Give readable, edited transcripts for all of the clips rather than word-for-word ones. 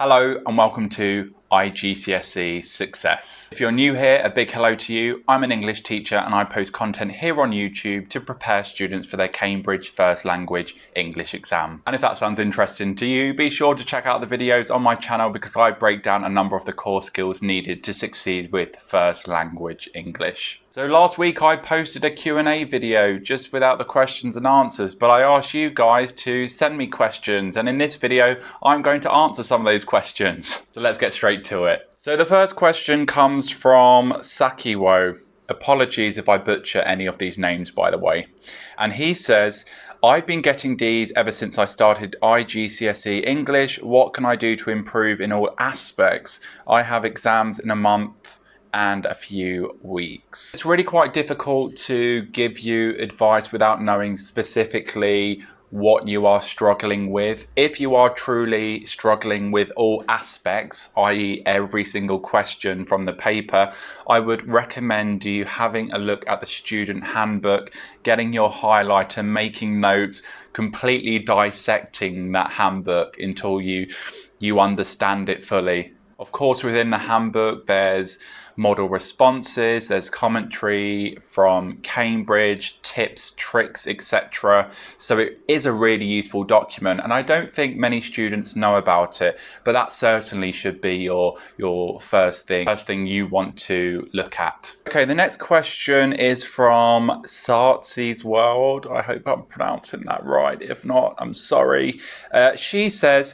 Hello and welcome to iGCSE Success. If you're new here, a big hello to you. I'm an English teacher and I post content here on YouTube to prepare students for their Cambridge First Language English exam. And if that sounds interesting to you, be sure to check out the videos on my channel because I break down a number of the core skills needed to succeed with First Language English. So last week I posted a Q&A video just without the questions and answers, but I asked you guys to send me questions, and in this video I'm going to answer some of those questions. So let's get straight to it. So the first question comes from Sakiwo. Apologies if I butcher any of these names, by the way. And he says, I've been getting D's ever since I started iGCSE English. What can I do to improve in all aspects? I have exams in a month and a few weeks. It's really quite difficult to give you advice without knowing specifically what you are struggling with. If you are truly struggling with all aspects, i.e. every single question from the paper, I would recommend you having a look at the student handbook, getting your highlighter, making notes, completely dissecting that handbook until you understand it fully. Of course, within the handbook, there's model responses, there's commentary from Cambridge, tips, tricks, etc. So it is a really useful document, and I don't think many students know about it, but that certainly should be your first thing you want to look at. Okay, the next question is from Sartzi's World. I hope I'm pronouncing that right. If not, I'm sorry. She says,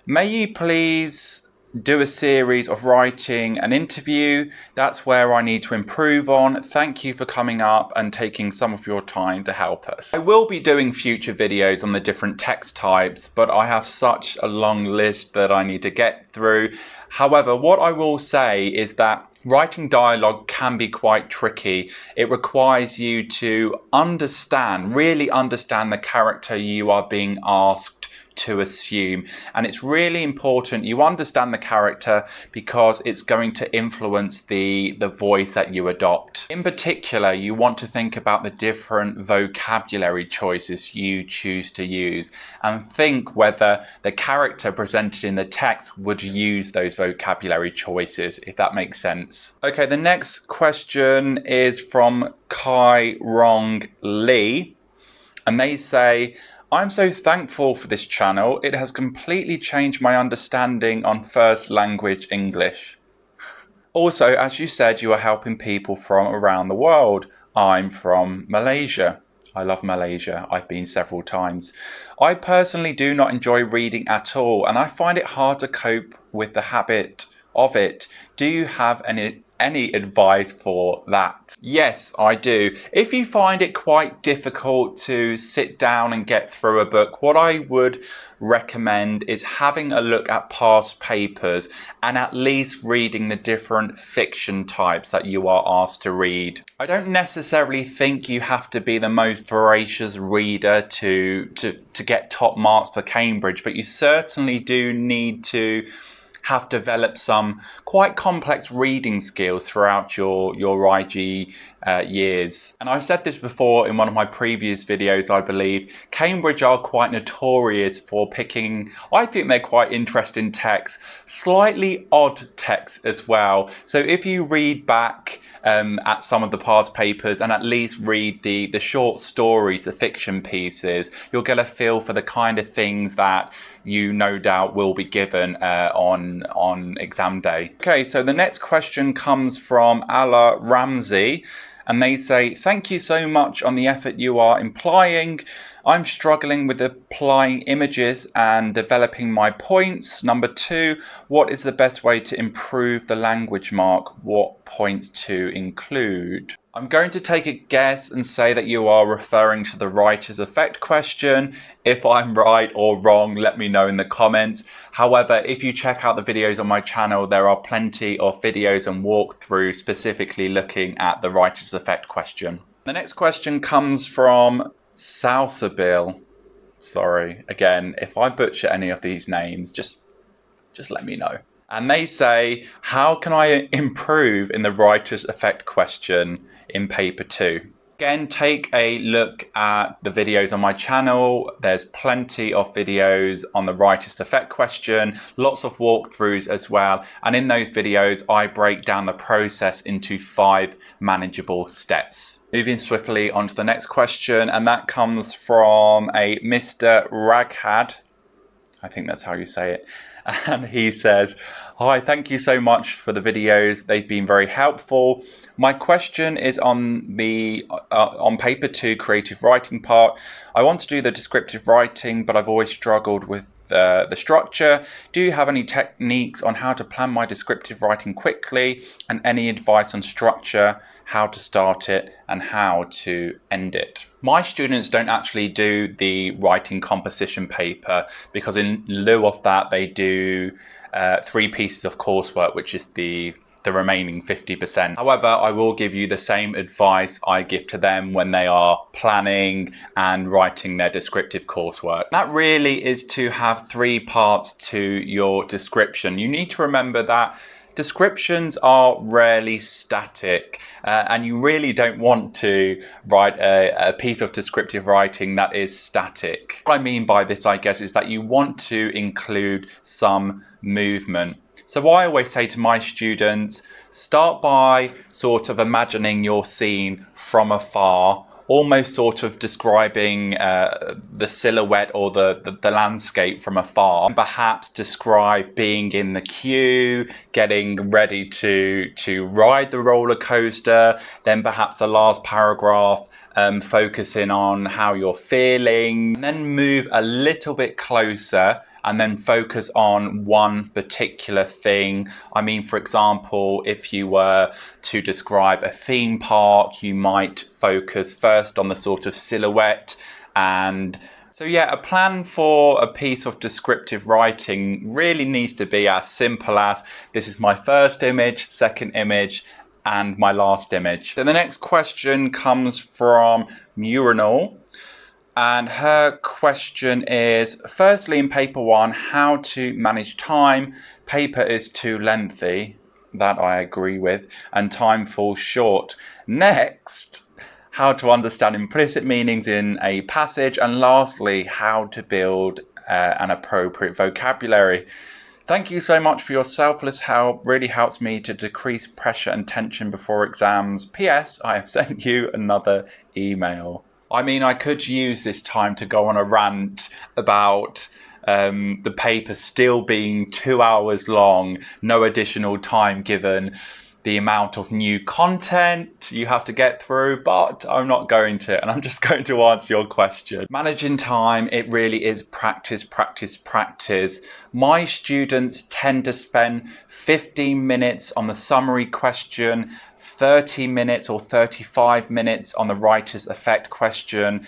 may you please do a series of writing an interview. That's where I need to improve on. Thank you for coming up and taking some of your time to help us. I will be doing future videos on the different text types, but I have such a long list that I need to get through. However, what I will say is that writing dialogue can be quite tricky. It requires you to really understand the character you are being asked to assume, and it's really important you understand the character because it's going to influence the voice that you adopt. In particular, you want to think about the different vocabulary choices you choose to use and think whether the character presented in the text would use those vocabulary choices, if that makes sense. Okay, the next question is from Kai Rong Lee, and they say, I'm so thankful for this channel. It has completely changed my understanding on First Language English. Also, as you said, you are helping people from around the world. I'm from Malaysia. I love Malaysia. I've been several times. I personally do not enjoy reading at all, and I find it hard to cope with the habit of it. Do you have any advice for that? Yes, I do. If you find it quite difficult to sit down and get through a book, what I would recommend is having a look at past papers and at least reading the different fiction types that you are asked to read. I don't necessarily think you have to be the most voracious reader to get top marks for Cambridge, but you certainly do need to have developed some quite complex reading skills throughout your IG years. And I've said this before in one of my previous videos, I believe. Cambridge are quite notorious for picking, I think they're quite interesting texts, slightly odd texts as well. So if you read back at some of the past papers and at least read the short stories, the fiction pieces, you'll get a feel for the kind of things that you no doubt will be given on exam day. Okay, so the next question comes from Ala Ramsey, and they say, thank you so much on the effort you are implying. I'm struggling with applying images and developing my points. Number 2, what is the best way to improve the language mark? What points to include? I'm going to take a guess and say that you are referring to the writer's effect question. If I'm right or wrong, let me know in the comments. However, if you check out the videos on my channel, there are plenty of videos and walkthroughs specifically looking at the writer's effect question. The next question comes from Salsabil. Sorry, again, if I butcher any of these names, just let me know. And they say, how can I improve in the writer's effect question in paper 2? Again, take a look at the videos on my channel. There's plenty of videos on the writer's effect question, lots of walkthroughs as well. And in those videos, I break down the process into 5 manageable steps. Moving swiftly on to the next question, and that comes from a Mr. Raghad. I think that's how you say it. And he says, "Hi, thank you so much for the videos. They've been very helpful. My question is on the on paper 2 creative writing part. I want to do the descriptive writing, but I've always struggled with the structure. Do you have any techniques on how to plan my descriptive writing quickly, and any advice on structure, how to start it and how to end it?" My students don't actually do the writing composition paper, because in lieu of that they do 3 pieces of coursework, which is the remaining 50%. However, I will give you the same advice I give to them when they are planning and writing their descriptive coursework. That really is to have 3 parts to your description. You need to remember that descriptions are rarely static, and you really don't want to write a piece of descriptive writing that is static. What I mean by this, I guess, is that you want to include some movement. So I always say to my students, start by sort of imagining your scene from afar, almost sort of describing the silhouette or the landscape from afar, and perhaps describe being in the queue, getting ready to ride the roller coaster, then perhaps the last paragraph focusing on how you're feeling, and then move a little bit closer and then focus on one particular thing. I mean, for example, if you were to describe a theme park, you might focus first on the sort of silhouette. And so yeah, a plan for a piece of descriptive writing really needs to be as simple as, this is my first image, second image, and my last image. So the next question comes from Murinal. And her question is, firstly, in paper 1, how to manage time. Paper is too lengthy. That I agree with. And time falls short. Next, how to understand implicit meanings in a passage. And lastly, how to build an appropriate vocabulary. Thank you so much for your selfless help. Really helps me to decrease pressure and tension before exams. P.S. I have sent you another email. I mean, I could use this time to go on a rant about the paper still being 2 hours long, no additional time given, the amount of new content you have to get through, but I'm not going to, and I'm just going to answer your question. Managing time, it really is practice, practice, practice. My students tend to spend 15 minutes on the summary question, 30 minutes or 35 minutes on the writer's effect question,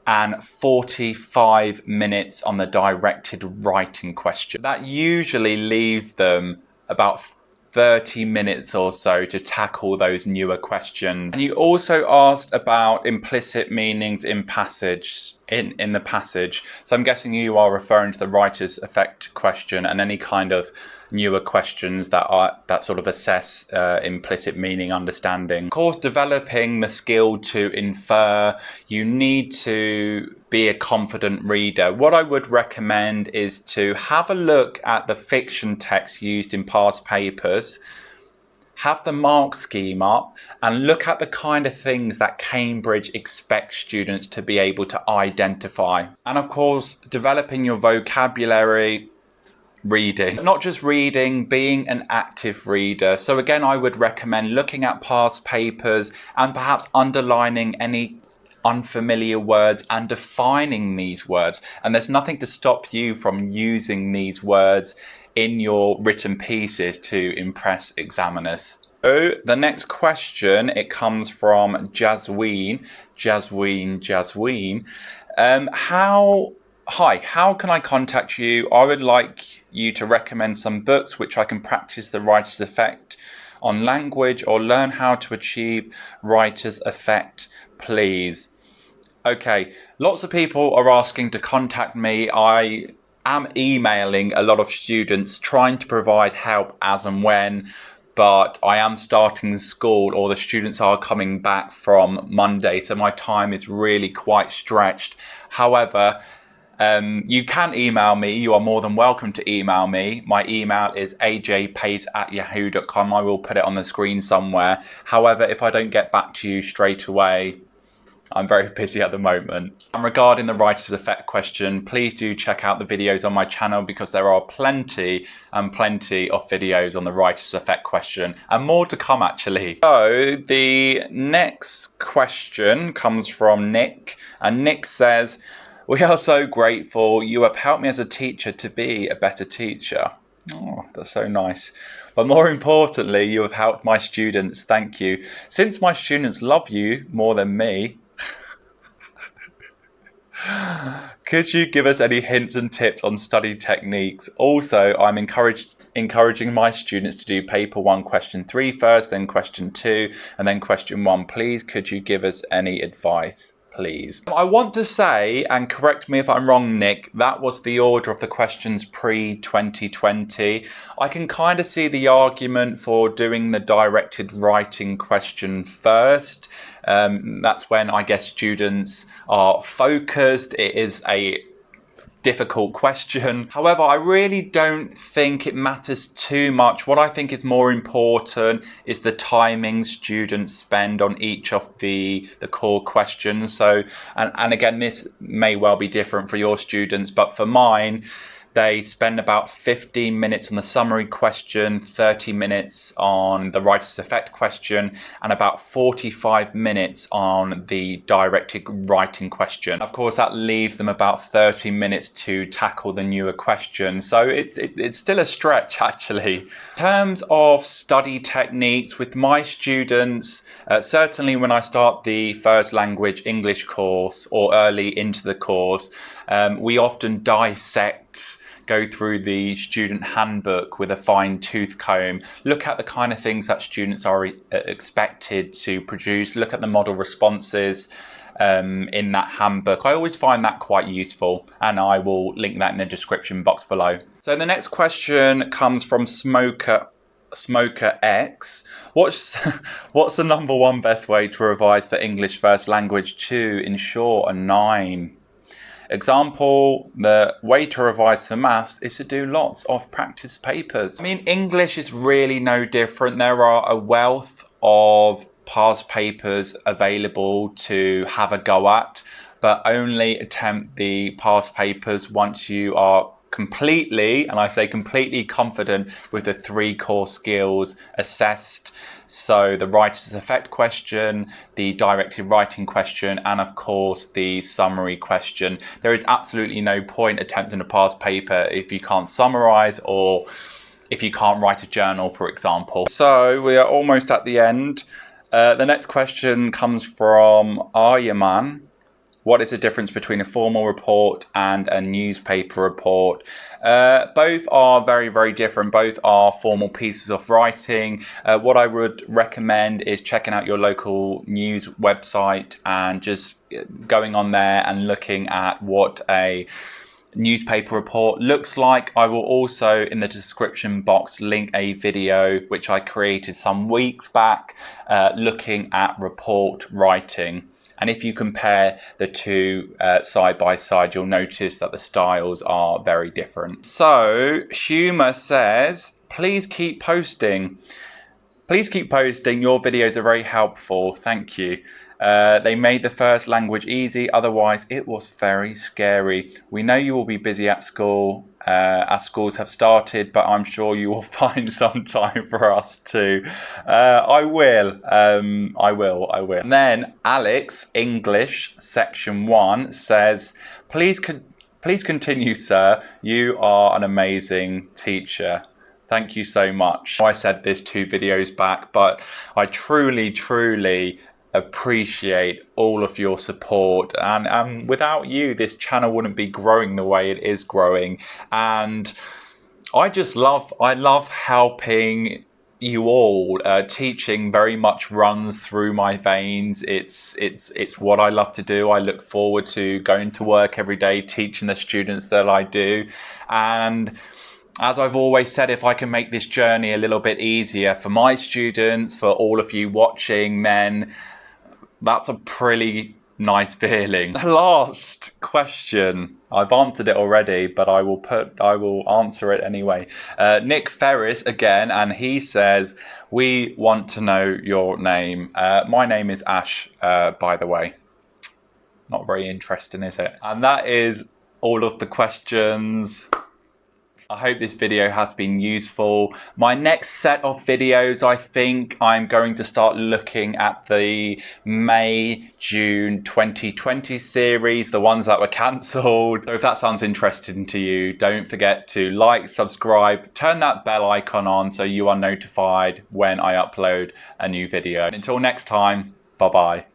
and 45 minutes on the directed writing question. That usually leaves them about 30 minutes or so to tackle those newer questions. And you also asked about implicit meanings in the passage. So I'm guessing you are referring to the writer's effect question and any kind of newer questions that sort of assess implicit meaning understanding. Of course, developing the skill to infer, you need to be a confident reader. What I would recommend is to have a look at the fiction text used in past papers, have the mark scheme up, and look at the kind of things that Cambridge expects students to be able to identify. And of course, developing your vocabulary, reading. Not just reading, being an active reader. So again, I would recommend looking at past papers and perhaps underlining any unfamiliar words and defining these words. And there's nothing to stop you from using these words in your written pieces to impress examiners. So the next question, it comes from Jasween. Hi, how can I contact you? I would like you to recommend some books which I can practice the writer's effect on language or learn how to achieve writer's effect, please. Okay, lots of people are asking to contact me. I am emailing a lot of students trying to provide help as and when, but I am starting school, or the students are coming back from Monday, so my time is really quite stretched. However, you can email me. You are more than welcome to email me. My email is ajpace@yahoo.com. I will put it on the screen somewhere. However, if I don't get back to you straight away, I'm very busy at the moment. And regarding the writer's effect question, please do check out the videos on my channel, because there are plenty of videos on the writer's effect question, and more to come actually. So the next question comes from Nick, and Nick says, "We are so grateful. You have helped me as a teacher to be a better teacher." Oh, that's so nice. "But more importantly, you have helped my students. Thank you. Since my students love you more than me, could you give us any hints and tips on study techniques? Also, I'm encouraging my students to do paper 1 question 3 first, then question 2, and then question 1. Please, could you give us any advice, please?" I want to say, and correct me if I'm wrong, Nick, that was the order of the questions pre-2020. I can kind of see the argument for doing the directed writing question first. That's when I guess students are focused. It is a difficult question. However, I really don't think it matters too much. What I think is more important is the timing students spend on each of the core questions. So, and again, this may well be different for your students, but for mine, they spend about 15 minutes on the summary question, 30 minutes on the writer's effect question, and about 45 minutes on the directed writing question. Of course, that leaves them about 30 minutes to tackle the newer questions. So it's still a stretch, actually. In terms of study techniques with my students, certainly when I start the first language English course or early into the course, we often go through the student handbook with a fine-tooth comb, look at the kind of things that students are expected to produce, look at the model responses in that handbook. I always find that quite useful, and I will link that in the description box below. So the next question comes from Smoker X. What's the number 1 best way to revise for English first language to ensure a 9? Example, the way to revise for maths is to do lots of practice papers. I mean, English is really no different. There are a wealth of past papers available to have a go at, but only attempt the past papers once you are completely, and I say completely, confident with the 3 core skills assessed. So the writer's effect question, the directed writing question, and of course the summary question. There is absolutely no point attempting a past paper if you can't summarize, or if you can't write a journal, for example. So we are almost at the end. The next question comes from Aryaman. What is the difference between a formal report and a newspaper report? Both are very, very different. Both are formal pieces of writing. What I would recommend is checking out your local news website and just going on there and looking at what a newspaper report looks like. I will also in the description box link a video which I created some weeks back looking at report writing. And if you compare the two side by side, you'll notice that the styles are very different. So Humour says, please keep posting. Please keep posting. Your videos are very helpful. Thank you. They made the first language easy. Otherwise, it was very scary. We know you will be busy at school. As schools have started, but I'm sure you will find some time for us too. I will. And then Alex, English, section 1 says, please continue, sir. You are an amazing teacher. Thank you so much. I said this 2 videos back, but I truly appreciate all of your support, and without you this channel wouldn't be growing the way it is growing. And I love helping you all. Teaching very much runs through my veins. It's what I love to do. I look forward to going to work every day, teaching the students that I do, and As I've always said, if I can make this journey a little bit easier for my students, for all of you watching, then that's a pretty nice feeling. The last question, I've answered it already, but I will answer it anyway. Nick Ferris again, and he says, we want to know your name. My name is Ash, by the way. Not very interesting, is it? And that is all of the questions. I hope this video has been useful. My next set of videos, I think I'm going to start looking at the May-June 2020 series, the ones that were cancelled. So if that sounds interesting to you, don't forget to like, subscribe, turn that bell icon on so you are notified when I upload a new video. Until next time, bye-bye.